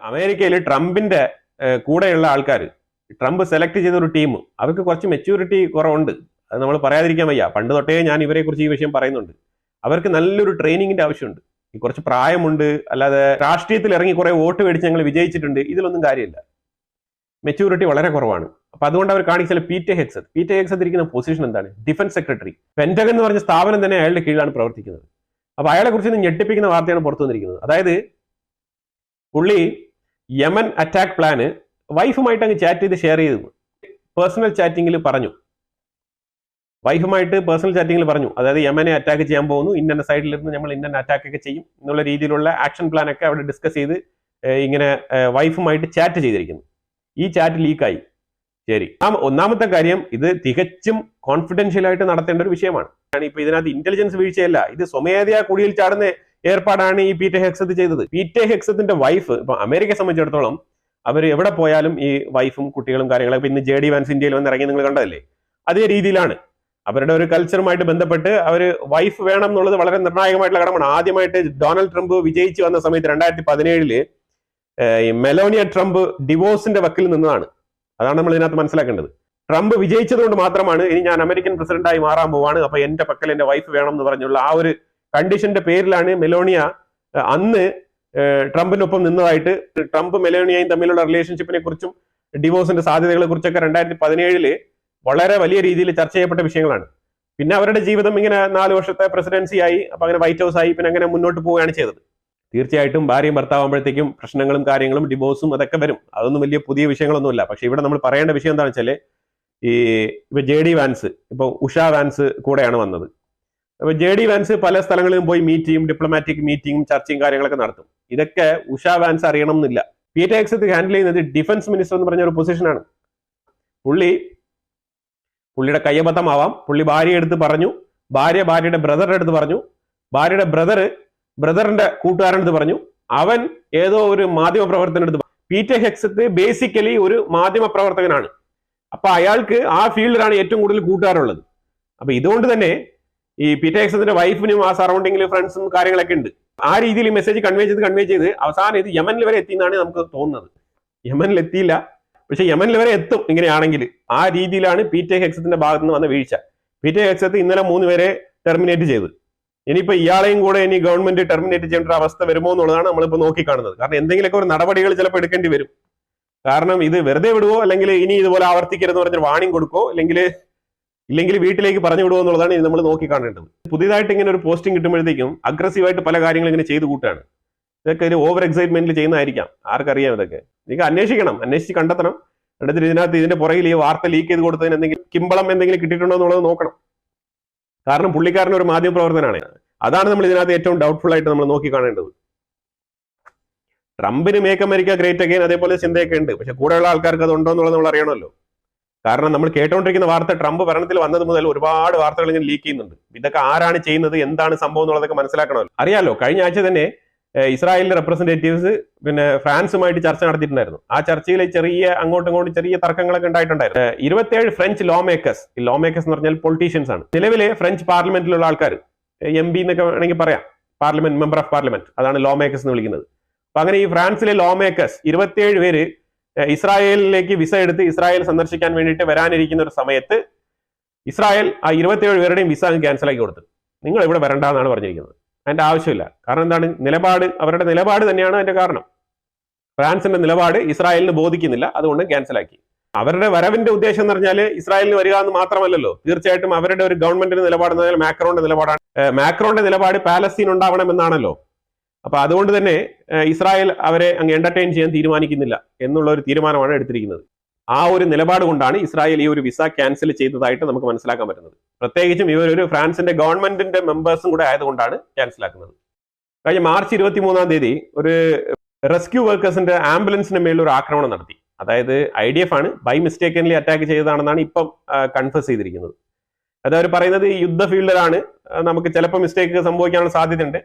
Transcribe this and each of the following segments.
അമേരിക്കയിൽ ട്രംപിന്റെ കൂടെയുള്ള ആൾക്കാർ, ട്രംപ് സെലക്ട് ചെയ്ത ഒരു ടീം, അവർക്ക് കുറച്ച് മെച്യൂരിറ്റി കുറവുണ്ട്. അത് നമ്മൾ പറയാതിരിക്കാൻ വയ്യ. പണ്ട് തൊട്ടേ ഞാൻ ഇവരെ കുറിച്ച് ഈ വിഷയം പറയുന്നുണ്ട്. അവർക്ക് നല്ലൊരു ട്രെയിനിങ്ങിന്റെ ആവശ്യമുണ്ട്. കുറച്ച് പ്രായമുണ്ട്, അല്ലാതെ രാഷ്ട്രീയത്തിൽ ഇറങ്ങി കുറെ വോട്ട് മേടിച്ച് ഞങ്ങൾ വിജയിച്ചിട്ടുണ്ട്, ഇതിലൊന്നും കാര്യമില്ല. മെച്യൂരിറ്റി വളരെ കുറവാണ്. അപ്പൊ അതുകൊണ്ട് അവർ കാണിച്ചാൽ പീറ്റർ ഹെഗ്സത്ത് ഇരിക്കുന്ന പൊസിഷൻ എന്താണ്? Defence secretary. പെന്റഗൺ എന്ന് പറഞ്ഞ സ്ഥാപനം തന്നെ അയാളുടെ കീഴിലാണ് പ്രവർത്തിക്കുന്നത്. അപ്പൊ അയാളെ കുറിച്ച് ഞെട്ടിപ്പിക്കുന്ന വാർത്തയാണ് പുറത്തു വന്നിരിക്കുന്നത്. അതായത് പുള്ളി യമൻ അറ്റാക്ക് പ്ലാന് വൈഫുമായിട്ട് അങ്ങ് ചാറ്റ് ചെയ്ത് ഷെയർ ചെയ്തു. പേഴ്സണൽ ചാറ്റിങ്ങിൽ പറഞ്ഞു, അതായത് യമനെ അറ്റാക്ക് ചെയ്യാൻ പോകുന്നു, ഇന്ന സൈഡിലിരുന്ന് നമ്മൾ ഇന്ന അറ്റാക്ക് ഒക്കെ ചെയ്യും എന്നുള്ള രീതിയിലുള്ള ആക്ഷൻ പ്ലാൻ ഒക്കെ അവിടെ ഡിസ്കസ് ചെയ്ത് ഇങ്ങനെ വൈഫുമായിട്ട് ചാറ്റ് ചെയ്തിരിക്കുന്നു. ഈ ചാറ്റ് ലീക്കായി. ശരി, ഒന്നാമത്തെ കാര്യം, ഇത് തികച്ചും കോൺഫിഡൻഷ്യൽ ആയിട്ട് നടത്തേണ്ട ഒരു വിഷയമാണ്. ഇപ്പൊ ഇതിനകത്ത് ഇന്റലിജൻസ് വീഴ്ചയല്ല, ഇത് സ്വമേധയാ കുടിയിൽ ചാടുന്ന ഏർപ്പാടാണ് ഈ പീറ്റർ ഹെഗ്സത്ത് ചെയ്തത്. പീറ്റർ ഹെഗ്സത്തിന്റെ വൈഫ്, ഇപ്പൊ അമേരിക്കയെ സംബന്ധിച്ചിടത്തോളം അവർ എവിടെ പോയാലും ഈ വൈഫും കുട്ടികളും കാര്യങ്ങളൊക്കെ, ഇന്ന് JD വാൻസ് ഇന്ത്യയിൽ വന്ന് ഇറങ്ങി നിങ്ങൾ കണ്ടതല്ലേ, അതേ രീതിയിലാണ്. അവരുടെ ഒരു കൾച്ചറുമായിട്ട് ബന്ധപ്പെട്ട് അവർ വൈഫ് വേണം എന്നുള്ളത് വളരെ നിർണായകമായിട്ടുള്ള ഘടകമാണ്. ആദ്യമായിട്ട് ഡൊണാൾഡ് ട്രംപ് വിജയിച്ചു വന്ന സമയത്ത് 2017 മെലോണിയ ട്രംപ് ഡിവോഴ്സിന്റെ വക്കിൽ നിന്നതാണ്. അതാണ് നമ്മൾ ഇതിനകത്ത് മനസ്സിലാക്കേണ്ടത്. ട്രംപ് വിജയിച്ചത് കൊണ്ട് മാത്രമാണ് ഇനി ഞാൻ അമേരിക്കൻ പ്രസിഡന്റായി മാറാൻ പോവാണ്, അപ്പൊ എന്റെ പക്കൽ എന്റെ വൈഫ് വേണം എന്ന് പറഞ്ഞുള്ള ആ ഒരു കണ്ടീഷന്റെ പേരിലാണ് മെലോണിയ അന്ന് ട്രംപിനൊപ്പം നിന്നതായിട്ട്. ട്രംപ് മെലോണിയയും തമ്മിലുള്ള റിലേഷൻഷിപ്പിനെ കുറിച്ചും ഡിവോഴ്സിന്റെ സാധ്യതകളെ കുറിച്ചൊക്കെ 2017 വളരെ വലിയ രീതിയിൽ ചർച്ച ചെയ്യപ്പെട്ട വിഷയങ്ങളാണ്. പിന്നെ അവരുടെ ജീവിതം ഇങ്ങനെ 4 വർഷത്തെ പ്രസിഡൻസി ആയി, അപ്പൊ അങ്ങനെ വൈറ്റ് ഹൗസ് ആയി, പിന്നെ അങ്ങനെ മുന്നോട്ട് പോവുകയാണ് ചെയ്തത്. തീർച്ചയായിട്ടും ഭാര്യയും ഭർത്താവുമ്പോഴത്തേക്കും പ്രശ്നങ്ങളും കാര്യങ്ങളും ഡിവോഴ്സും അതൊക്കെ വരും. അതൊന്നും വലിയ പുതിയ വിഷയങ്ങളൊന്നുമില്ല. പക്ഷെ ഇവിടെ നമ്മൾ പറയേണ്ട വിഷയം എന്താണെന്ന് വെച്ചാൽ, ഇപ്പൊ JD വാൻസ്, ഇപ്പൊ ഉഷ വാൻസ് കൂടെയാണ് വന്നത്. അപ്പൊ JD വാൻസ് പല സ്ഥലങ്ങളിലും പോയി മീറ്റ് ചെയ്യും, ഡിപ്ലോമാറ്റിക് മീറ്റിംഗും ചർച്ചയും കാര്യങ്ങളൊക്കെ നടത്തും. ഇതൊക്കെ ഉഷ വാൻസ് അറിയണം എന്നില്ല. പീറ്റർ ഹെഗ്സത്ത് ഹാൻഡിൽ ചെയ്യുന്നത് ഡിഫൻസ് മിനിസ്റ്റർ എന്ന് പറഞ്ഞ ഒരു പൊസിഷനാണ്. പുള്ളിയുടെ കയ്യബദ്ധമാവാം. പുള്ളി ഭാര്യയെ എടുത്ത് പറഞ്ഞു, ഭാര്യയുടെ ബ്രദറിന്റെ അടുത്ത് പറഞ്ഞു, ഭാര്യയുടെ ബ്രദറിന്റെ കൂട്ടുകാരനടുത്ത് പറഞ്ഞു, അവൻ ഏതോ ഒരു മാധ്യമ പ്രവർത്തകനടുത്ത്. പീറ്റർ ഹെഗ്സത്ത് ബേസിക്കലി ഒരു മാധ്യമ പ്രവർത്തകനാണ്. അപ്പൊ അയാൾക്ക് ആ ഫീൽഡിലാണ് ഏറ്റവും കൂടുതൽ കൂട്ടുകാരുള്ളത്. അപ്പൊ ഇതുകൊണ്ട് തന്നെ ഈ പീറ്റർ ഹെഗ്സത്തിന്റെ വൈഫിനും ആ സറൗണ്ടിങ്ങിൽ ഫ്രണ്ട്സും കാര്യങ്ങളൊക്കെ ഉണ്ട്. ആ രീതിയിൽ മെസ്സേജ് കൺവേ ചെയ്ത് അവസാനം ഇത് യമനിൽ വരെ എത്തിയെന്നാണ് നമുക്ക് തോന്നുന്നത്. യമനിൽ എത്തിയില്ല, പക്ഷെ യമനിൽ വരെ എത്തും ഇങ്ങനെയാണെങ്കിൽ. ആ രീതിയിലാണ് പീറ്റർ ഹെഗ്സത്തിന്റെ ഭാഗത്ത് നിന്ന് വന്ന വീഴ്ച. പീറ്റർ ഹെഗ്സത്ത് ഇന്നലെ 3 പേരെ ടെർമിനേറ്റ് ചെയ്തു. ഇനിയിപ്പോ ഇയാളെയും കൂടെ ഇനി ഗവൺമെന്റ് ടെർമിനേറ്റ് ചെയ്യേണ്ട ഒരു അവസ്ഥ വരുമോ എന്നുള്ളതാണ് നമ്മളിപ്പോ നോക്കിക്കാണുന്നത്. കാരണം എന്തെങ്കിലുമൊക്കെ ഒരു നടപടികൾ ചിലപ്പോൾ എടുക്കേണ്ടി വരും. കാരണം ഇത് വെറുതെ വിടുവോ, അല്ലെങ്കിൽ ഇനി ഇതുപോലെ ആവർത്തിക്കരുതെന്ന് പറഞ്ഞ വാണിംഗ് കൊടുക്കോ, ഇല്ലെങ്കിൽ വീട്ടിലേക്ക് പറഞ്ഞു വിടുവോ എന്നുള്ളതാണ് ഇത് നമ്മൾ നോക്കിക്കാണേണ്ടത്. പുതിയതായിട്ട് ഇങ്ങനെ ഒരു പോസ്റ്റിംഗ് കിട്ടുമ്പോഴത്തേക്കും അഗ്രസീവായിട്ട് പല കാര്യങ്ങളും ഇങ്ങനെ ചെയ്തു കൂട്ടാണ്. ഇതൊക്കെ ഒരു ഓവർ എക്സൈറ്റ്മെന്റിൽ ചെയ്യുന്നതായിരിക്കാം, ആർക്കറിയാം. ഇതൊക്കെ നിങ്ങൾക്ക് അന്വേഷിച്ച് കണ്ടെത്തണം. എന്നിട്ട് ഇതിന്റെ പുറകിൽ ഈ വാർത്ത ലീക്ക് ചെയ്ത് കൊടുത്തതിന് എന്തെങ്കിലും കിമ്പളം എന്തെങ്കിലും കിട്ടിയിട്ടുണ്ടോ എന്നുള്ളത് നോക്കണം. കാരണം പുള്ളിക്കാരൻ ഒരു മാധ്യമ പ്രവർത്തനാണ്. അതാണ് നമ്മൾ ഇതിനകത്ത് ഏറ്റവും ഡൗട്ട്ഫുൾ ആയിട്ട് നമ്മൾ നോക്കി കാണേണ്ടത്. ട്രംപിന് മേക്ക് അമേരിക്ക ഗ്രേറ്റ് അഗെയിൻ അതേപോലെ ചിന്തയൊക്കെ ഉണ്ട്. പക്ഷെ കൂടെയുള്ള ആൾക്കാർക്ക് അത് ഉണ്ടോ എന്നുള്ളത് നമ്മൾ അറിയണമല്ലോ. കാരണം നമ്മൾ കേട്ടോണ്ടിരിക്കുന്ന വാർത്ത, ട്രംപ് ഭരണത്തിൽ വന്നത് മുതൽ ഒരുപാട് വാർത്തകൾ ഇങ്ങനെ ലീക്ക് ചെയ്യുന്നുണ്ട്. ഇതൊക്കെ ആരാണ് ചെയ്യുന്നത്, എന്താണ് സംഭവം എന്നുള്ളതൊക്കെ മനസ്സിലാക്കണമല്ലോ. അറിയാലോ, കഴിഞ്ഞ ആഴ്ച തന്നെ ഇസ്രായേലിന്റെ റെപ്രസെന്റേറ്റീവ്സ് പിന്നെ ഫ്രാൻസുമായിട്ട് ചർച്ച നടത്തിയിട്ടുണ്ടായിരുന്നു. ആ ചർച്ചയിൽ അങ്ങോട്ടും ചെറിയ തർക്കങ്ങളൊക്കെ ഉണ്ടായിട്ടുണ്ടായിരുന്നു. 27 ഫ്രഞ്ച് ലോ മേക്കേഴ്സ് എന്ന് പറഞ്ഞാൽ പൊളിറ്റീഷ്യൻസ് ആണ്. നിലവിലെ ഫ്രഞ്ച് പാർലമെന്റിലുള്ള ആൾക്കാർ, MP എന്നൊക്കെ വേണമെങ്കിൽ പറയാം, പാർലമെന്റ് മെമ്പർ ഓഫ് പാർലമെന്റ്, അതാണ് ലോ മേക്കേഴ്സ് എന്ന് വിളിക്കുന്നത്. അപ്പൊ അങ്ങനെ ഈ ഫ്രാൻസിലെ ലോ മേക്കേഴ്സ് 27 പേര് ഇസ്രായേലിലേക്ക് വിസ എടുത്ത് ഇസ്രായേൽ സന്ദർശിക്കാൻ വേണ്ടിയിട്ട് വരാനിരിക്കുന്ന ഒരു സമയത്ത് ഇസ്രായേൽ ആ 27 പേരുടെയും വിസ ക്യാൻസൽ ആക്കി കൊടുത്തു. നിങ്ങൾ ഇവിടെ വരണ്ടെന്നാണ് പറഞ്ഞിരിക്കുന്നത്. അതിന്റെ ആവശ്യമില്ല. കാരണം എന്താണ്? അവരുടെ നിലപാട് തന്നെയാണ് അതിന്റെ കാരണം. ഫ്രാൻസിന്റെ നിലപാട് ഇസ്രായേലിന് ബോധിക്കുന്നില്ല, അതുകൊണ്ട് ക്യാൻസലാക്കി. അവരുടെ വരവിന്റെ ഉദ്ദേശം എന്ന് പറഞ്ഞാൽ ഇസ്രായേലിന് വരിക എന്ന് മാത്രമല്ലല്ലോ, തീർച്ചയായിട്ടും അവരുടെ ഒരു ഗവൺമെന്റിന്റെ നിലപാട് എന്ന് പറഞ്ഞാൽ മാക്രോന്റെ നിലപാടാണ്. മാക്രോന്റെ നിലപാട് പാലസ്തീൻ ഉണ്ടാവണമെന്നാണല്ലോ. അപ്പൊ അതുകൊണ്ട് തന്നെ ഇസ്രായേൽ അവരെ അങ്ങ് എന്റർടൈൻ ചെയ്യാൻ തീരുമാനിക്കുന്നില്ല എന്നുള്ള ഒരു തീരുമാനമാണ് എടുത്തിരിക്കുന്നത്. ആ ഒരു നിലപാട് കൊണ്ടാണ് ഇസ്രായേൽ ഈ ഒരു വിസ ക്യാൻസൽ ചെയ്തതായിട്ട് നമുക്ക് മനസ്സിലാക്കാൻ പറ്റുന്നത്. പ്രത്യേകിച്ചും ഇവരൊരു ഫ്രാൻസിന്റെ ഗവൺമെന്റിന്റെ മെമ്പേഴ്സും കൂടെ ആയതുകൊണ്ടാണ് ക്യാൻസലാക്കുന്നത്. കഴിഞ്ഞ മാർച്ച് 23 ഒരു റെസ്ക്യൂ വർക്കേഴ്സിന്റെ ആംബുലൻസിന് മേളിൽ ഒരു ആക്രമണം നടത്തി. അതായത് IDF ആണ് ബൈ മിസ്റ്റേക്കൻലി അറ്റാക്ക് ചെയ്തതാണെന്നാണ് ഇപ്പം കൺഫസ് ചെയ്തിരിക്കുന്നത്. അത് അവർ പറയുന്നത് ഈ യുദ്ധ ഫീൽഡിലാണ്, നമുക്ക് ചിലപ്പോൾ മിസ്റ്റേക്ക് സംഭവിക്കാനുള്ള സാധ്യതയുണ്ട്.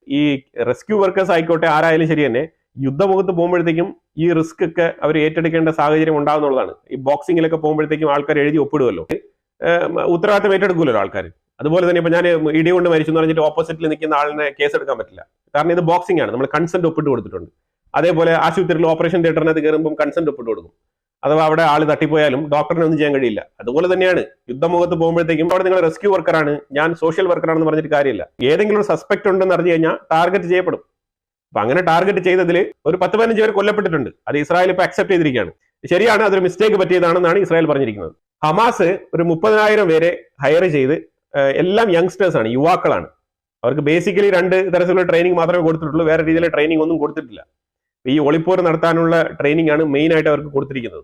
ഈ റെസ്ക്യൂ വർക്കേഴ്സ് ആയിക്കോട്ടെ, ആരായാലും ശരി തന്നെ, യുദ്ധമുഖത്ത് പോകുമ്പോഴത്തേക്കും ഈ റിസ്ക് ഒക്കെ അവർ ഏറ്റെടുക്കേണ്ട സാഹചര്യം ഉണ്ടാകുന്നുള്ളതാണ്. ഈ ബോക്സിങ്ങിലൊക്കെ പോകുമ്പോഴത്തേക്കും ആൾക്കാർ എഴുതി ഒപ്പിടുമല്ലോ, ഉത്തരവാദിത്തം ഏറ്റെടുക്കുമല്ലോ ആൾക്കാർ. അതുപോലെ തന്നെ ഇപ്പൊ ഞാൻ ഇടി കൊണ്ട് മരിച്ചു എന്ന് പറഞ്ഞിട്ട് ഓപ്പോസിറ്റിൽ നിൽക്കുന്ന ആളിനെ കേസ് എടുക്കാൻ പറ്റില്ല. കാരണം ഇത് ബോക്സിംഗ് ആണ്, നമ്മൾ കൺസെന്റ് ഒപ്പിട്ട് കൊടുത്തിട്ടുണ്ട്. അതേപോലെ ആശുപത്രിയിൽ ഓപ്പറേഷൻ തിയേറ്ററിനകത്ത് കയറുമ്പോൾ കൺസെന്റ് ഒപ്പിട്ട് കൊടുക്കും. അഥവാ അവിടെ ആള് തട്ടിപ്പോയാലും ഡോക്ടറിനെ ഒന്നും ചെയ്യാൻ കഴിയില്ല. അതുപോലെ തന്നെയാണ് യുദ്ധമുഖത്ത് പോകുമ്പോഴത്തേക്കും അവിടെ നിങ്ങൾ റെസ്ക്യൂ വർക്കറാണ്, ഞാൻ സോഷ്യൽ വർക്കറാണെന്ന് പറഞ്ഞിട്ട് കാര്യമില്ല. ഏതെങ്കിലും ഒരു സസ്പെക്ട് ഉണ്ടെന്ന് അറിഞ്ഞു കഴിഞ്ഞാൽ ടാർഗറ്റ് ചെയ്യപ്പെടും. അപ്പൊ അങ്ങനെ ടാർഗറ്റ് ചെയ്തതിൽ ഒരു 10-15 പേർ കൊല്ലപ്പെട്ടിട്ടുണ്ട്. അത് ഇസ്രായേൽ ഇപ്പൊ അക്സെപ്റ്റ് ചെയ്തിരിക്കുകയാണ്. ശരിയാണ്, അതൊരു മിസ്റ്റേക്ക് പറ്റിയതാണെന്നാണ് ഇസ്രായേൽ പറഞ്ഞിരിക്കുന്നത്. ഹമാസ് ഒരു 30,000 പേരെ ഹയർ ചെയ്ത്, എല്ലാം യങ്സ്റ്റേഴ്സ് ആണ്, യുവാക്കളാണ്. അവർക്ക് ബേസിക്കലി 2 തരത്തിലുള്ള ട്രെയിനിങ് മാത്രമേ കൊടുത്തിട്ടുള്ളൂ, വേറെ രീതിയിലുള്ള ട്രെയിനിങ് ഒന്നും കൊടുത്തിട്ടില്ല. ഈ ഒളിപ്പോർ നടത്താനുള്ള ട്രെയിനിങ് ആണ് മെയിൻ ആയിട്ട് അവർക്ക് കൊടുത്തിരിക്കുന്നത്.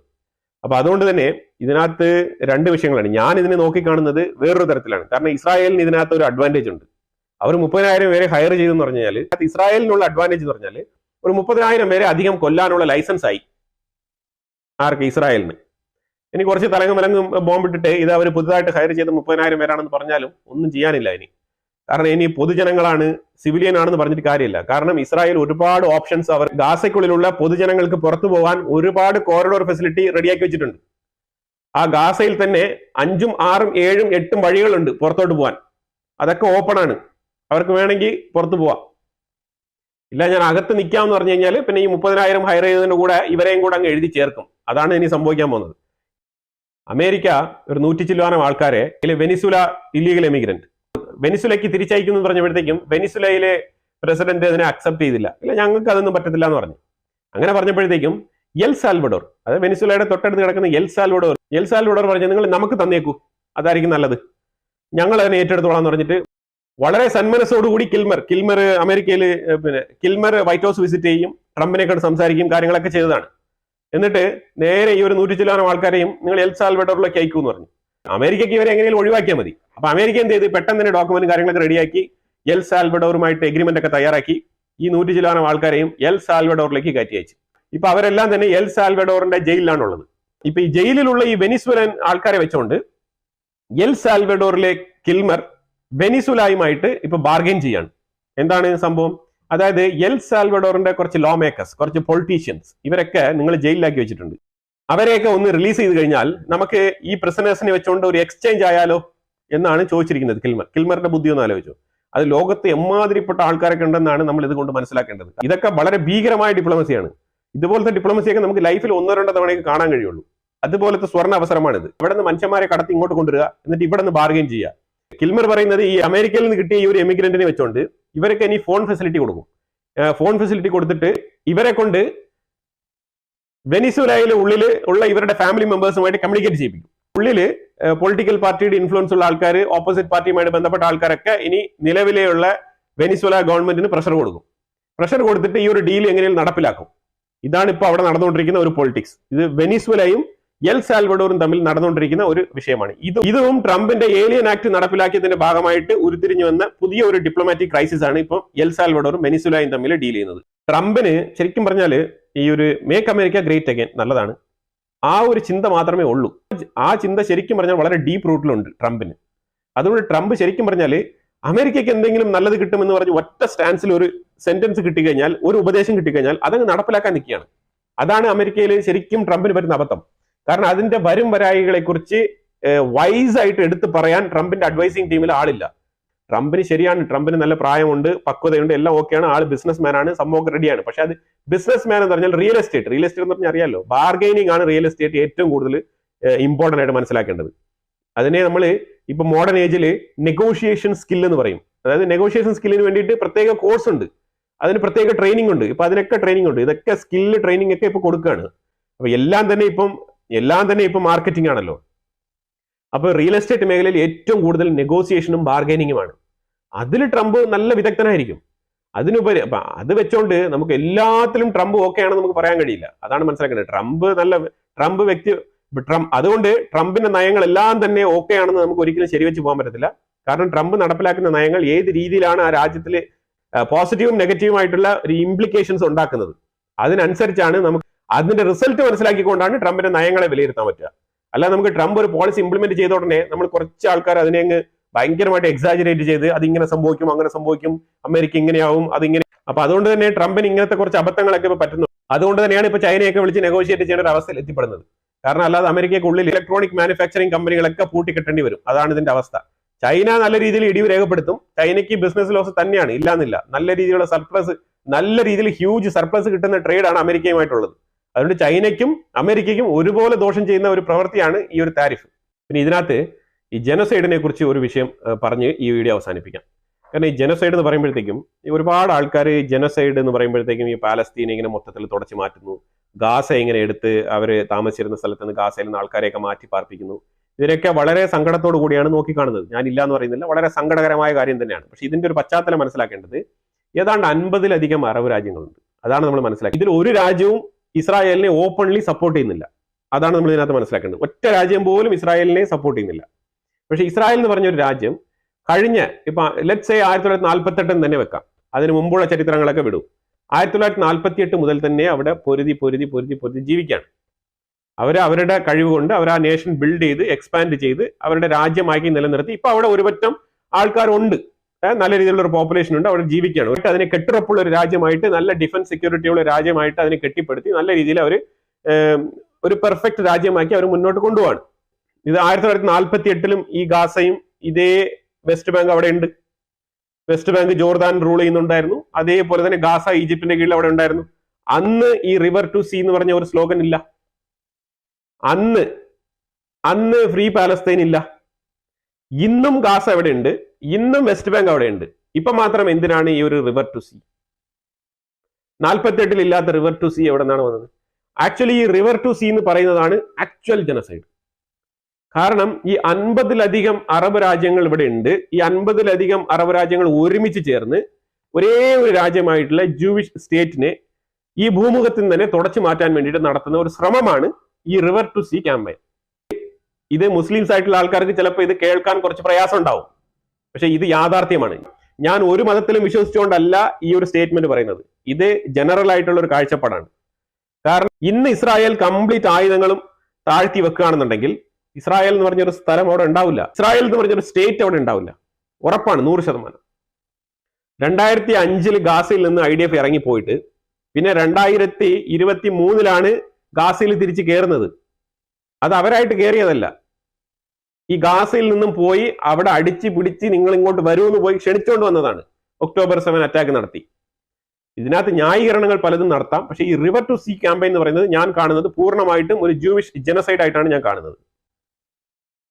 അപ്പൊ അതുകൊണ്ട് തന്നെ ഇതിനകത്ത് 2 വിഷയങ്ങളാണ്. ഞാൻ ഇതിനെ നോക്കിക്കാണുന്നത് വേറൊരു തരത്തിലാണ്. കാരണം ഇസ്രായേലിന് ഇതിനകത്ത് ഒരു അഡ്വാൻറ്റേജ് ഉണ്ട്. അവർ 30,000 പേരെ ഹയർ ചെയ്തെന്ന് പറഞ്ഞു കഴിഞ്ഞാൽ ഇസ്രായേലിനുള്ള അഡ്വാൻറ്റേജ് എന്ന് പറഞ്ഞാൽ ഒരു 30,000 പേരെ അധികം കൊല്ലാനുള്ള ലൈസൻസ് ആയി. ആർക്ക്? ഇസ്രായേലിന്. ഇനി കുറച്ച് തലങ്ങും ബോംബിട്ടിട്ട് ഇത് അവർ പുതുതായിട്ട് ഹയർ ചെയ്ത് 30,000 പേരാണെന്ന് പറഞ്ഞാലും ഒന്നും ചെയ്യാനില്ല ഇനി. കാരണം ഇനി പൊതുജനങ്ങളാണ്, സിവിലിയൻ ആണെന്ന് പറഞ്ഞിട്ട് കാര്യമില്ല. കാരണം ഇസ്രായേൽ ഒരുപാട് ഓപ്ഷൻസ്, അവർ ഗാസയ്ക്കുള്ളിലുള്ള പൊതുജനങ്ങൾക്ക് പുറത്തു പോകാൻ ഒരുപാട് കോറിഡോർ ഫെസിലിറ്റി റെഡിയാക്കി വെച്ചിട്ടുണ്ട്. ആ ഗാസയിൽ തന്നെ 5, 6, 7, 8 വഴികളുണ്ട് പുറത്തോട്ട് പോകാൻ. അതൊക്കെ ഓപ്പൺ ആണ്, അവർക്ക് വേണമെങ്കിൽ പുറത്തു പോവാം. ഇല്ല ഞാൻ അകത്ത് നിൽക്കാമെന്ന് പറഞ്ഞു കഴിഞ്ഞാൽ പിന്നെ ഈ 30,000 ഹയർ ചെയ്തതിന്റെ കൂടെ ഇവരെയും കൂടെ അങ്ങ് എഴുതി ചേർക്കും. അതാണ് ഇനി സംഭവിക്കാൻ പോകുന്നത്. അമേരിക്ക ഒരു 100 ചില്ലുവാനം ആൾക്കാരെ വെനിസുല ഇല്ലീഗൽ എമിഗ്രന്റ് വെനിസുലയ്ക്ക് തിരിച്ചയക്കുന്നു എന്ന് പറഞ്ഞപ്പോഴത്തേക്കും വെനിസുലയിലെ പ്രസിഡന്റ് അതിനെ അക്സെപ്റ്റ് ചെയ്തില്ല. ഇല്ല ഞങ്ങൾക്ക് അതൊന്നും പറ്റത്തില്ല എന്ന് പറഞ്ഞു. അങ്ങനെ പറഞ്ഞപ്പോഴത്തേക്കും എൽ സാൽവഡോർ, അതായത് വെനിസുലയുടെ തൊട്ടടുത്ത് കിടക്കുന്ന എൽ സാൽവഡോർ പറഞ്ഞു നിങ്ങൾ നമുക്ക് തന്നേക്കൂ, അതായിരിക്കും നല്ലത്, ഞങ്ങൾ അതിനെ ഏറ്റെടുത്തോളാം എന്ന് പറഞ്ഞിട്ട് വളരെ സന്മനസ്സോടുകൂടി കിൽമർ അമേരിക്കയിൽ കിൽമർ വൈറ്റ് ഹൗസ് വിസിറ്റ് ചെയ്യും, ട്രംപിനെ കണ്ട് സംസാരിക്കും, കാര്യങ്ങളൊക്കെ ചെയ്തതാണ്. എന്നിട്ട് നേരെ ഈ ഒരു 100 ചില്ലുവാനം ആൾക്കാരെയും നിങ്ങൾ എൽ സാൽവഡോറിലേക്ക് അയക്കൂ എന്ന് പറഞ്ഞു. അമേരിക്കയ്ക്ക് ഇവരെ എങ്ങനെയും ഒഴിവാക്കിയാൽ മതി. അപ്പൊ അമേരിക്ക എന്ത് ചെയ്ത് പെട്ടെന്ന് തന്നെ ഡോക്യുമെന്റും കാര്യങ്ങളൊക്കെ റെഡിയാക്കി എൽ സാൽവഡോറുമായിട്ട് എഗ്രിമെന്റ് ഒക്കെ തയ്യാറാക്കി ഈ 100 ചില്ലുവാനം ആൾക്കാരെയും എൽ സാൽവഡോറിലേക്ക് കയറ്റി അയച്ചു. ഇപ്പൊ അവരെല്ലാം തന്നെ എൽ സാൽവഡോറിന്റെ ജയിലിലാണുള്ളത്. ഇപ്പൊ ഈ ജയിലിലുള്ള ഈ വെനിസുലൻ ആൾക്കാരെ വെച്ചുകൊണ്ട് എൽ സാൽവഡോറിലെ കിൽമർ വെനിസുലയുമായിട്ട് ഇപ്പൊ ബാർഗെയിൻ ചെയ്യാണ്. എന്താണ് സംഭവം? അതായത് എൽ സാൽവഡോറിന്റെ കുറച്ച് ലോ മേക്കേഴ്സ്, കുറച്ച് പൊളിറ്റീഷ്യൻസ്, ഇവരൊക്കെ നിങ്ങൾ ജയിലിലാക്കി വെച്ചിട്ടുണ്ട്. അവരെയൊക്കെ ഒന്ന് റിലീസ് ചെയ്ത് കഴിഞ്ഞാൽ നമുക്ക് ഈ പ്രിസണേഴ്സിനെ വെച്ചുകൊണ്ട് ഒരു എക്സ്ചേഞ്ച് ആയാലോ എന്നാണ് ചോദിച്ചിരിക്കുന്നത് കിൽമറിന്റെ ബുദ്ധി ഒന്ന് ആലോചിച്ചു. അത് ലോകത്ത് എമ്മാതിരിപ്പെട്ട ആൾക്കാരൊക്കെ ഉണ്ടെന്നാണ് നമ്മൾ ഇതുകൊണ്ട് മനസ്സിലാക്കേണ്ടത്. ഇതൊക്കെ വളരെ ഭീകരമായ ഡിപ്ലോമസിയാണ്. ഇതുപോലത്തെ ഡിപ്ലോമസിയൊക്കെ നമുക്ക് ലൈഫിൽ 1-2 തവണയൊക്കെ കാണാൻ കഴിയുള്ളൂ. അതുപോലത്തെ സ്വർണ്ണ അവസരമാണിത്. ഇവിടെ നിന്ന് മനുഷ്യന്മാരെ കടത്തി ഇങ്ങോട്ട് കൊണ്ടുവരിക, എന്നിട്ട് ഇവിടെ നിന്ന് ബാർഗെയിൻ ചെയ്യുക. കിൽമർ പറയുന്നത് ഈ അമേരിക്കയിൽ നിന്ന് കിട്ടിയ ഈ ഒരു എമിഗ്രന്റിനെ വെച്ചുകൊണ്ട് ഇവരൊക്കെ ഇനി ഫോൺ ഫെസിലിറ്റി കൊടുക്കും. ഫോൺ ഫെസിലിറ്റി കൊടുത്തിട്ട് ഇവരെ കൊണ്ട് വെനിസുലയിലെ ഉള്ളിൽ ഉള്ള ഇവരുടെ ഫാമിലി മെമ്പേഴ്സുമായിട്ട് കമ്മ്യൂണിക്കേറ്റ് ചെയ്യിപ്പിക്കും. ഉള്ളില് പൊളിറ്റിക്കൽ പാർട്ടിയുടെ ഇൻഫ്ലുവൻസ് ഉള്ള ആൾക്കാർ, ഓപ്പോസിറ്റ് പാർട്ടിയുമായിട്ട് ബന്ധപ്പെട്ട ആൾക്കാരൊക്കെ ഇനി നിലവിലെയുള്ള വെനിസുല ഗവൺമെന്റിന് പ്രഷർ കൊടുക്കും. പ്രഷർ കൊടുത്തിട്ട് ഈ ഒരു ഡീൽ എങ്ങനെയും നടപ്പിലാക്കും. ഇതാണ് ഇപ്പോൾ അവിടെ നടന്നുകൊണ്ടിരിക്കുന്ന ഒരു പൊളിറ്റിക്സ്. ഇത് വെനിസുലയും എൽ സാൽവഡോറും തമ്മിൽ നടന്നുകൊണ്ടിരിക്കുന്ന ഒരു വിഷയമാണ്. ഇതും ട്രംപിന്റെ ഏലിയൻ ആക്ട് നടപ്പിലാക്കിയതിന്റെ ഭാഗമായിട്ട് ഉരുത്തിരിഞ്ഞു വന്ന പുതിയ ഒരു ഡിപ്ലോമാറ്റിക് ക്രൈസിസ് ആണ് ഇപ്പം എൽ സാൽവഡോറും വെനിസുലയും തമ്മിൽ ഡീൽ ചെയ്യുന്നത്. ട്രംപിന് ശരിക്കും പറഞ്ഞാൽ ഈ ഒരു മേക്ക് അമേരിക്ക ഗ്രേറ്റ് അഗൈൻ നല്ലതാണ്, ആ ഒരു ചിന്ത മാത്രമേ ഉള്ളൂ. ആ ചിന്ത ശരിക്കും പറഞ്ഞാൽ വളരെ ഡീപ്പ് റൂട്ടിലുണ്ട് ട്രംപിന്. അതുകൊണ്ട് ട്രംപ് ശരിക്കും പറഞ്ഞാൽ അമേരിക്കയ്ക്ക് എന്തെങ്കിലും നല്ലത് കിട്ടുമെന്ന് പറഞ്ഞ് ഒറ്റ സ്റ്റാൻസിൽ ഒരു സെന്റൻസ് കിട്ടിക്കഴിഞ്ഞാൽ, ഒരു ഉപദേശം കിട്ടിക്കഴിഞ്ഞാൽ അതങ്ങ് നടപ്പിലാക്കാൻ നിൽക്കുകയാണ്. അതാണ് അമേരിക്കയിൽ ശരിക്കും ട്രംപിന് വരുന്ന അബദ്ധം. കാരണം അതിന്റെ വരും വരായികളെ കുറിച്ച് വൈസ് ആയിട്ട് എടുത്തു പറയാൻ ട്രംപിന്റെ അഡ്വൈസിങ് ടീമിൽ ആളില്ല. ട്രംപിന് ശരിയാണ്, ട്രംപിന് നല്ല പ്രായമുണ്ട്, പക്വതയുണ്ട്, എല്ലാം ഓക്കെയാണ്, ആൾ ബിസിനസ് മാൻ ആണ്, സംഭവം റെഡിയാണ്. പക്ഷെ അത് ബിസിനസ് മാൻ എന്ന് പറഞ്ഞാൽ റിയൽ എസ്റ്റേറ്റ് എന്ന് പറഞ്ഞാൽ അറിയാലോ, ബാർഗെയിനിങ് ആണ് റിയൽ എസ്റ്റേറ്റ് ഏറ്റവും കൂടുതൽ ഇമ്പോർട്ടന്റ് ആയിട്ട് മനസ്സിലാക്കേണ്ടത്. അതിനെ നമ്മൾ ഇപ്പൊ മോഡേൺ ഏജിൽ നെഗോഷിയേഷൻ സ്കിൽ എന്ന് പറയും. അതായത് നെഗോഷിയേഷൻ സ്കില്ലിന് വേണ്ടിയിട്ട് പ്രത്യേക കോഴ്സ് ഉണ്ട്, അതിന് പ്രത്യേക ട്രെയിനിങ് ഉണ്ട്. ഇപ്പൊ അതിനൊക്കെ ട്രെയിനിങ് ഉണ്ട്. ഇതൊക്കെ സ്കില്ല് ട്രെയിനിങ് ഒക്കെ ഇപ്പൊ കൊടുക്കുകയാണ്. അപ്പൊ എല്ലാം തന്നെ ഇപ്പം മാർക്കറ്റിംഗ് ആണല്ലോ. അപ്പൊ റിയൽ എസ്റ്റേറ്റ് മേഖലയിൽ ഏറ്റവും കൂടുതൽ നെഗോസിയേഷനും ബാർഗൈനിങ്ങുമാണ്. അതിൽ ട്രംപ് നല്ല വിദഗ്ധനായിരിക്കും. അതിനുപരി അത് വെച്ചോണ്ട് നമുക്ക് എല്ലാത്തിലും ട്രംപ് ഓക്കെ ആണെന്ന് നമുക്ക് പറയാൻ കഴിയില്ല. അതാണ് മനസ്സിലാക്കേണ്ടത്. ട്രംപ് വ്യക്തി അതുകൊണ്ട് ട്രംപിന്റെ നയങ്ങൾ എല്ലാം തന്നെ ഓക്കെ ആണെന്ന് നമുക്ക് ഒരിക്കലും ശരിവെച്ച് പോകാൻ പറ്റത്തില്ല. കാരണം ട്രംപ് നടപ്പിലാക്കുന്ന നയങ്ങൾ ഏത് രീതിയിലാണ് ആ രാജ്യത്തിലെ പോസിറ്റീവും നെഗറ്റീവും ആയിട്ടുള്ള ഒരു ഇംപ്ലിക്കേഷൻസ് ഉണ്ടാക്കുന്നത്, അതിനനുസരിച്ചാണ് നമുക്ക് അതിന്റെ റിസൾട്ട് മനസ്സിലാക്കിക്കൊണ്ടാണ് ട്രംപിന്റെ നയങ്ങളെ വിലയിരുത്താൻ പറ്റുക. അല്ല നമുക്ക് ട്രംപ് ഒരു പോളിസി ഇംപ്ലിമെന്റ് ചെയ്ത ഉടനെ നമ്മൾ കുറച്ച് ആൾക്കാർ അതിനെ അങ്ങ് ഭയങ്കരമായിട്ട് എക്സാജറേറ്റ് ചെയ്ത് അതിങ്ങനെ സംഭവിക്കും, അങ്ങനെ സംഭവിക്കും, അമേരിക്ക ഇങ്ങനെയാവും, അതിങ്ങനെ. അപ്പൊ അതുകൊണ്ട് തന്നെ ട്രംപിന് ഇങ്ങനത്തെ കുറച്ച് അബദ്ധങ്ങളൊക്കെ ഇപ്പൊ പറ്റുന്നു. അതുകൊണ്ട് തന്നെയാണ് ഇപ്പൊ ചൈനയൊക്കെ വിളിച്ച് നെഗോഷിയേറ്റ് ചെയ്യേണ്ട ഒരു അവസ്ഥയിൽ എത്തിപ്പെടുന്നത്. കാരണം അല്ലാതെ അമേരിക്കയ്ക്കുള്ളിൽ ഇലക്ട്രോണിക് മാനുഫാക്ചറിംഗ് കമ്പനികളൊക്കെ പൂട്ടിക്കെട്ടേണ്ടി വരും. അതാണ് ഇതിന്റെ അവസ്ഥ. ചൈന നല്ല രീതിയിൽ ഇടിവ് രേഖപ്പെടുത്തും. ചൈനയ്ക്ക് ബിസിനസ് ലോസ് തന്നെയാണ്, ഇല്ലാന്നില്ല. നല്ല രീതിയിലുള്ള സർപ്ലസ് നല്ല രീതിയിൽ ഹ്യൂജ് സർപ്ലസ് കിട്ടുന്ന ട്രേഡാണ് അമേരിക്കയുമായിട്ടുള്ളത്. അതുകൊണ്ട് ചൈനയ്ക്കും അമേരിക്കയ്ക്കും ഒരുപോലെ ദോഷം ചെയ്യുന്ന ഒരു പ്രവൃത്തിയാണ് ഈ ഒരു താരിഫ്. പിന്നെ ഇതിനകത്ത് ഈ ജനസൈഡിനെ കുറിച്ച് ഒരു വിഷയം പറഞ്ഞ് ഈ വീഡിയോ അവസാനിപ്പിക്കാം. കാരണം ഈ ജനസൈഡ് എന്ന് പറയുമ്പോഴത്തേക്കും ഒരുപാട് ആൾക്കാർ ജനസൈഡ് എന്ന് പറയുമ്പോഴത്തേക്കും ഈ പാലസ്തീനെ ഇങ്ങനെ മൊത്തത്തിൽ തുടച്ചു മാറ്റുന്നു, ഗാസ ഇങ്ങനെ എടുത്ത് അവർ താമസിച്ചിരുന്ന സ്ഥലത്ത് നിന്ന് ഗാസയിൽ നിന്ന് ആൾക്കാരെയൊക്കെ മാറ്റി പാർപ്പിക്കുന്നു. ഇതിനൊക്കെ വളരെ സങ്കടത്തോടു കൂടിയാണ് നോക്കിക്കാണുന്നത്. ഞാൻ ഇല്ല എന്ന് പറയുന്നില്ല, വളരെ സങ്കടകരമായ കാര്യം തന്നെയാണ്. പക്ഷെ ഇതിന്റെ ഒരു പശ്ചാത്തലം മനസ്സിലാക്കേണ്ടത് ഏതാണ്ട് 50-ലധികം അറബ് രാജ്യങ്ങളുണ്ട്. അതാണ് നമ്മൾ മനസ്സിലാക്കി. ഇതിൽ ഒരു രാജ്യവും ഇസ്രായേലിനെ ഓപ്പൺലി സപ്പോർട്ട് ചെയ്യുന്നില്ല. അതാണ് നമ്മൾ ഇതിനകത്ത് മനസ്സിലാക്കേണ്ടത്. ഒറ്റ രാജ്യം പോലും ഇസ്രായേലിനെ സപ്പോർട്ട് ചെയ്യുന്നില്ല. പക്ഷെ ഇസ്രായേൽ എന്ന് പറഞ്ഞൊരു രാജ്യം കഴിഞ്ഞ ഇപ്പൊ ലെറ്റ്സ് സേ 1948 തന്നെ വെക്കാം, അതിന് മുമ്പുള്ള ചരിത്രങ്ങളൊക്കെ വിടും. 1948 മുതൽ തന്നെ അവിടെ പൊരുതി ജീവിക്കുകയാണ്. അവരുടെ കഴിവ് കൊണ്ട് അവർ ആ നേഷൻ ബിൽഡ് ചെയ്ത് എക്സ്പാൻഡ് ചെയ്ത് അവരുടെ രാജ്യമാക്കി നിലനിർത്തി. ഇപ്പൊ അവിടെ ഒരുപറ്റം ആൾക്കാരുണ്ട്, നല്ല രീതിയിലുള്ള ഒരു പോപ്പുലേഷൻ ഉണ്ട്, അവിടെ ജീവിക്കുകയാണ്. അതിനെ കെട്ടുറപ്പുള്ള ഒരു രാജ്യമായിട്ട്, നല്ല ഡിഫൻസ് സെക്യൂരിറ്റി ഉള്ള രാജ്യമായിട്ട് അതിനെ കെട്ടിപ്പടുത്തി നല്ല രീതിയിൽ അവർ ഒരു പെർഫെക്റ്റ് രാജ്യമാക്കി അവർ മുന്നോട്ട് കൊണ്ടുപോവാണ്. ഇത് 1948 ഈ ഗാസയും ഇതേ വെസ്റ്റ് ബാങ്ക് അവിടെ ഉണ്ട്. വെസ്റ്റ് ബാങ്ക് ജോർദാൻ റൂൾ ചെയ്യുന്നുണ്ടായിരുന്നു. അതേപോലെ തന്നെ ഗാസ ഈജിപ്തിന്റെ കീഴിൽ അവിടെ ഉണ്ടായിരുന്നു. അന്ന് ഈ റിവർ ടു സീ എന്ന് പറഞ്ഞ ഒരു സ്ലോഗൻ ഇല്ല. അന്ന് ഫ്രീ പാലസ്തീൻ ഇല്ല. ഇന്നും ഗാസ അവിടെ ഉണ്ട്, ഇന്നും വെസ്റ്റ് ബാങ്ക് അവിടെ ഉണ്ട്. ഇപ്പൊ മാത്രം എന്തിനാണ് ഈ ഒരു റിവർ ടു സീ? 48 ഇല്ലാത്ത റിവർ ടു സീ എവിടെ നിന്നാണ് വന്നത്? ആക്ച്വലി ഈ റിവർ ടു സീ എന്ന് പറയുന്നതാണ് ആക്ച്വൽ ജനസൈഡ്. കാരണം ഈ 50-ലധികം അറബ് രാജ്യങ്ങൾ ഇവിടെ ഉണ്ട്. ഈ 50-ലധികം അറബ് രാജ്യങ്ങൾ ഒരുമിച്ച് ചേർന്ന് ഒരേ ഒരു രാജ്യമായിട്ടുള്ള ജൂവിഷ് സ്റ്റേറ്റിനെ ഈ ഭൂമുഖത്തിൽ നിന്ന് തന്നെ തുടച്ചു മാറ്റാൻ വേണ്ടിയിട്ട് നടത്തുന്ന ഒരു ശ്രമമാണ് ഈ റിവർ ടു സീ ക്യാമ്പയിൻ. ഇത് മുസ്ലിംസ് ആയിട്ടുള്ള ആൾക്കാർക്ക് ചിലപ്പോൾ ഇത് കേൾക്കാൻ കുറച്ച് പ്രയാസം ഉണ്ടാവും, പക്ഷെ ഇത് യാഥാർത്ഥ്യമാണ്. ഞാൻ ഒരു മതത്തിലും വിശ്വസിച്ചുകൊണ്ടല്ല ഈ ഒരു സ്റ്റേറ്റ്മെന്റ് പറയുന്നത്. ഇത് ജനറൽ ആയിട്ടുള്ള ഒരു കാഴ്ചപ്പാടാണ്. കാരണം ഇന്ന് ഇസ്രായേൽ കംപ്ലീറ്റ് ആയുധങ്ങളും താഴ്ത്തി വെക്കുകയാണെന്നുണ്ടെങ്കിൽ ഇസ്രായേൽ എന്ന് പറഞ്ഞൊരു സ്ഥലം അവിടെ ഉണ്ടാവില്ല. ഇസ്രായേൽ എന്ന് പറഞ്ഞൊരു സ്റ്റേറ്റ് അവിടെ ഉണ്ടാവില്ല, ഉറപ്പാണ്, 100%. 2005 ഗാസയിൽ നിന്ന് IDF ഇറങ്ങിപ്പോയിട്ട് പിന്നെ 2023 ഗാസയിൽ തിരിച്ച് കയറുന്നത്. അത് അവരായിട്ട് കയറിയതല്ല. ഈ ഗാസയിൽ നിന്നും പോയി അവിടെ അടിച്ച് പിടിച്ച് നിങ്ങൾ ഇങ്ങോട്ട് വരുമെന്ന് പോയി ക്ഷണിച്ചുകൊണ്ട് വന്നതാണ്. October 7 അറ്റാക്ക് നടത്തി. ഇതിനകത്ത് ന്യായീകരണങ്ങൾ പലതും നടത്താം. പക്ഷേ ഈ റിവർ ടു സീ ക്യാമ്പയിൻ എന്ന് പറയുന്നത് ഞാൻ കാണുന്നത് പൂർണ്ണമായിട്ടും ഒരു ജൂവിഷ് ജനസൈഡ് ആയിട്ടാണ് ഞാൻ കാണുന്നത്.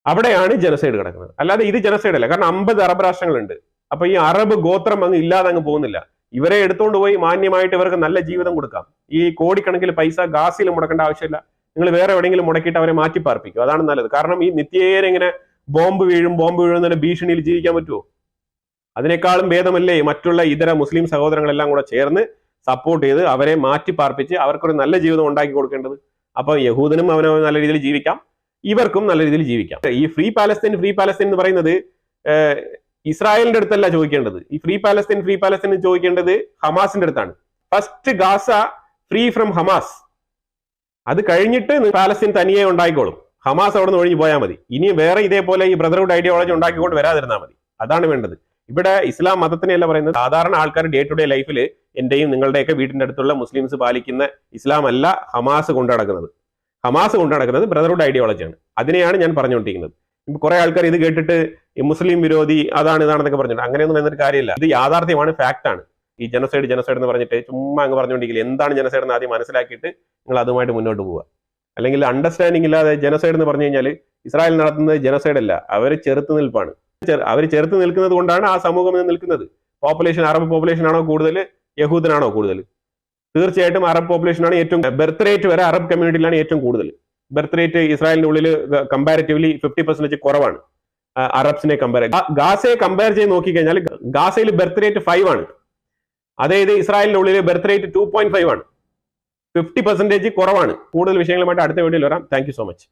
അവിടെയാണ് ജനസൈഡ് കിടക്കുന്നത്, അല്ലാതെ ഇത് ജനസൈഡ് അല്ല. കാരണം 50 അറബ് രാഷ്ട്രങ്ങളുണ്ട്. അപ്പൊ ഈ അറബ് ഗോത്രം അങ്ങ് ഇല്ലാതെ അങ്ങ് പോകുന്നില്ല. ഇവരെ എടുത്തുകൊണ്ട് പോയി മാന്യമായിട്ട് ഇവർക്ക് നല്ല ജീവിതം കൊടുക്കാം. ഈ കോടിക്കണക്കിന് പൈസ ഗാസയിൽ മുടക്കേണ്ട ആവശ്യമില്ല. നിങ്ങൾ വേറെ എവിടെയെങ്കിലും മുടക്കിയിട്ട് അവരെ മാറ്റി പാർപ്പിക്കും, അതാണ് നല്ലത്. കാരണം ഈ നിത്യേന ഇങ്ങനെ ബോംബ് വീഴും എന്ന ഭീഷണിയിൽ ജീവിക്കാൻ പറ്റുമോ? അതിനേക്കാളും ഭേദമല്ലേ മറ്റുള്ള ഇതര മുസ്ലിം സഹോദരങ്ങളെല്ലാം കൂടെ ചേർന്ന് സപ്പോർട്ട് ചെയ്ത് അവരെ മാറ്റി പാർപ്പിച്ച് അവർക്കൊരു നല്ല ജീവിതം ഉണ്ടാക്കി കൊടുക്കേണ്ടത്. അപ്പൊ യഹൂദനും അവനോ നല്ല രീതിയിൽ ജീവിക്കാം, ഇവർക്കും നല്ല രീതിയിൽ ജീവിക്കാം. ഈ ഫ്രീ പാലസ്തീൻ എന്ന് പറയുന്നത് ഇസ്രായേലിന്റെ അടുത്തല്ല ചോദിക്കേണ്ടത്. ഈ ഫ്രീ പാലസ്തീൻ ചോദിക്കേണ്ടത് ഹമാസിന്റെ അടുത്താണ്. First Gaza free from Hamas, അത് കഴിഞ്ഞിട്ട് പാലസ്തീൻ തനിയെ ഉണ്ടായിക്കോളും. ഹമാസ് അവിടെ നിന്ന് ഒഴിഞ്ഞു പോയാൽ മതി. ഇനി വേറെ ഇതേപോലെ ഈ ബ്രദർഹുഡ് ഐഡിയോളജി ഉണ്ടാക്കിക്കൊണ്ട് വരാതിരുന്നാൽ മതി. അതാണ് വേണ്ടത്. ഇവിടെ ഇസ്ലാം മതത്തിനെയല്ല പറയുന്നത്. സാധാരണ ആൾക്കാർ ഡേ ടു ഡേ ലൈഫിൽ എന്റെയും നിങ്ങളുടെയൊക്കെ വീടിന്റെ അടുത്തുള്ള മുസ്ലിംസ് പാലിക്കുന്ന ഇസ്ലാം അല്ല ഹമാസ് കൊണ്ടു നടക്കുന്നത് ബ്രദർഹുഡ് ഐഡിയോളജിയാണ്. അതിനെയാണ് ഞാൻ പറഞ്ഞുകൊണ്ടിരിക്കുന്നത്. ഇപ്പൊ കുറെ ആൾക്കാർ ഇത് കേട്ടിട്ട് മുസ്ലിം വിരോധി ഇതാണെന്നൊക്കെ പറഞ്ഞിട്ട് അങ്ങനെയൊന്നും എന്നൊരു കാര്യമില്ല. ഇത് യാഥാർത്ഥ്യമാണ്, ഫാക്ട് ആണ്. ഈ ജനസൈഡ് എന്ന് പറഞ്ഞിട്ട് ചുമ്മാ അങ്ങ് പറഞ്ഞുകൊണ്ടിരിക്കില്ല. എന്താണ് ജനസൈഡ് എന്ന് ആദ്യം മനസ്സിലാക്കിയിട്ട് നിങ്ങൾ അതുമായിട്ട് മുന്നോട്ട് പോവുക. അല്ലെങ്കിൽ അണ്ടർസ്റ്റാൻഡിംഗ് ഇല്ലാതെ ജനസൈഡ് എന്ന് പറഞ്ഞു കഴിഞ്ഞാൽ ഇസ്രായേൽ നടത്തുന്നത് ജനസൈഡ് അല്ല, അവർ ചെറുത്ത് നിൽപ്പാണ്. അവർ ചെറുത്ത് നിൽക്കുന്നത് കൊണ്ടാണ് ആ സമൂഹം നിൽക്കുന്നത്. പോപ്പുലേഷൻ അറബ് പോപ്പുലേഷൻ ആണോ കൂടുതൽ, യഹൂദനാണോ കൂടുതൽ? തീർച്ചയായിട്ടും അറബ് പോപ്പുലേഷൻ ആണ് ഏറ്റവും. ബർത്ത് റേറ്റ് വരെ അറബ് കമ്മ്യൂണിറ്റിയിലാണ് ഏറ്റവും കൂടുതൽ. ബർത്ത് റേറ്റ് ഇസ്രായേലിന്റെ ഉള്ളിൽ കമ്പാരിറ്റീവ്ലി 50% കുറവാണ് അറബ്സിനെ ഗാസയെ കമ്പയർ ചെയ്ത് നോക്കിക്കഴിഞ്ഞാൽ ഗാസയിൽ ബർത്ത് റേറ്റ് 5 ആണ്. അതായത് ഇസ്രായേലിന്റെ ഉള്ളിൽ ബർത്ത് റേറ്റ് 2.5 ആണ്. 50% കുറവാണ്. കൂടുതൽ വിഷയങ്ങളുമായിട്ട് അടുത്ത വീഡിയോയിൽ വരാം. Thank you so much.